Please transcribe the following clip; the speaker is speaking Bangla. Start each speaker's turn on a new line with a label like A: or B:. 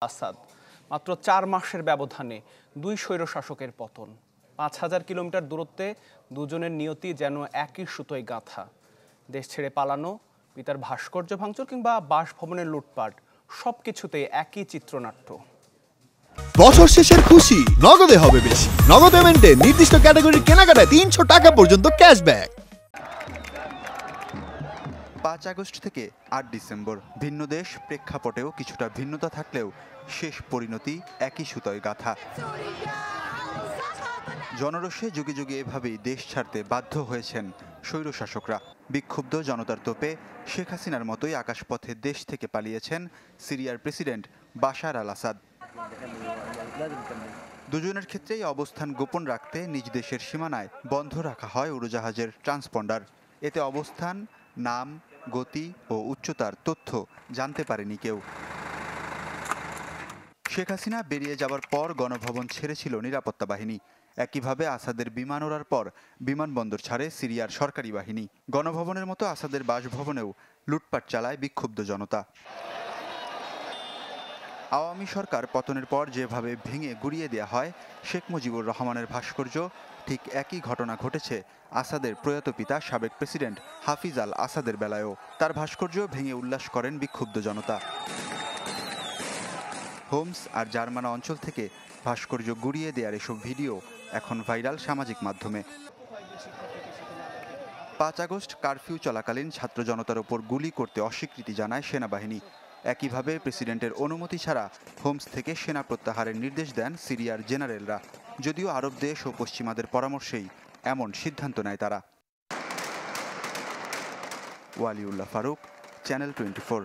A: আসাদ। মাত্র 4 মাসের ব্যবধানে 2 স্বৈরশাসকের পতন। 5000 কিলোমিটার দূরত্বে দুজনের নিয়তি যেন একই সুতোয় গাঁথা। দেশ ছেড়ে পালানো, পিতার ভাস্কর্য ভাঙচুর কিংবা বাসভবনের লুটপাট, সবকিছুতেই একই চিত্রনাট্য।
B: বছর শেষের খুশি নগদে হবে বেশি। নগদ পেমেন্টে নির্দিষ্ট ক্যাটাগরির কেনাকাটায় 300 টাকা পর্যন্ত ক্যাশব্যাক।
C: 5 আগস্ট থেকে 8 ডিসেম্বর ভিন্ন দেশ, প্রেক্ষাপটেও কিছুটা ভিন্নতা থাকলেও শেষ পরিণতি একই সুতোয় গাঁথা। জনরোষে যুগে যুগে এভাবেই দেশ ছাড়তে বাধ্য হয়েছেন স্বৈরশাসকরা। বিক্ষুব্ধ জনতার তোপে শেখ হাসিনার মতোই আকাশপথে দেশ থেকে পালিয়েছেন সিরিয়ার প্রেসিডেন্ট বাশার আল আসাদ। দুজনের ক্ষেত্রেই অবস্থান গোপন রাখতে নিজ দেশের সীমানায় বন্ধ রাখা হয় উড়োজাহাজের ট্রান্সপন্ডার। এতে অবস্থান, নাম, গতি ও উচ্চতার তথ্য জানতে পারেনি কেউ। শেখ হাসিনা বেরিয়ে যাবার পর গণভবন ছেড়েছিল নিরাপত্তা বাহিনী। একইভাবে আসাদের বিমান ওড়ার পর বিমানবন্দর ছাড়ে সিরিয়ার সরকারি বাহিনী। গণভবনের মতো আসাদের বাসভবনেও লুটপাট চালায় বিক্ষুব্ধ জনতা। আওয়ামী সরকার পতনের পর যেভাবে ভেঙে গুড়িয়ে দেয়া হয় শেখ মুজিবুর রহমানের ভাস্কর্য, ঠিক একই ঘটনা ঘটেছে আসাদের প্রয়াত পিতা সাবেক প্রেসিডেন্ট হাফিজ আল আসাদের বেলায়ও। তার ভাস্কর্য ভেঙে উল্লাস করেন বিক্ষুব্ধ জনতা। হোমস আর জার্মানা অঞ্চল থেকে ভাস্কর্য গুড়িয়ে দেওয়ার এসব ভিডিও এখন ভাইরাল সামাজিক মাধ্যমে। 5 আগস্ট কারফিউ চলাকালীন ছাত্র জনতার ওপর গুলি করতে অস্বীকৃতি জানায় সেনাবাহিনী। একইভাবে প্রেসিডেন্টের অনুমতি ছাড়া হোমস থেকে সেনা প্রত্যাহারের নির্দেশ দেন সিরিয়ার জেনারেলরা। যদিও আরব দেশ ও পশ্চিমাদের পরামর্শেই এমন সিদ্ধান্ত নেয় তারা। ওয়ালিউল্লাহ ফারুক, চ্যানেল 24।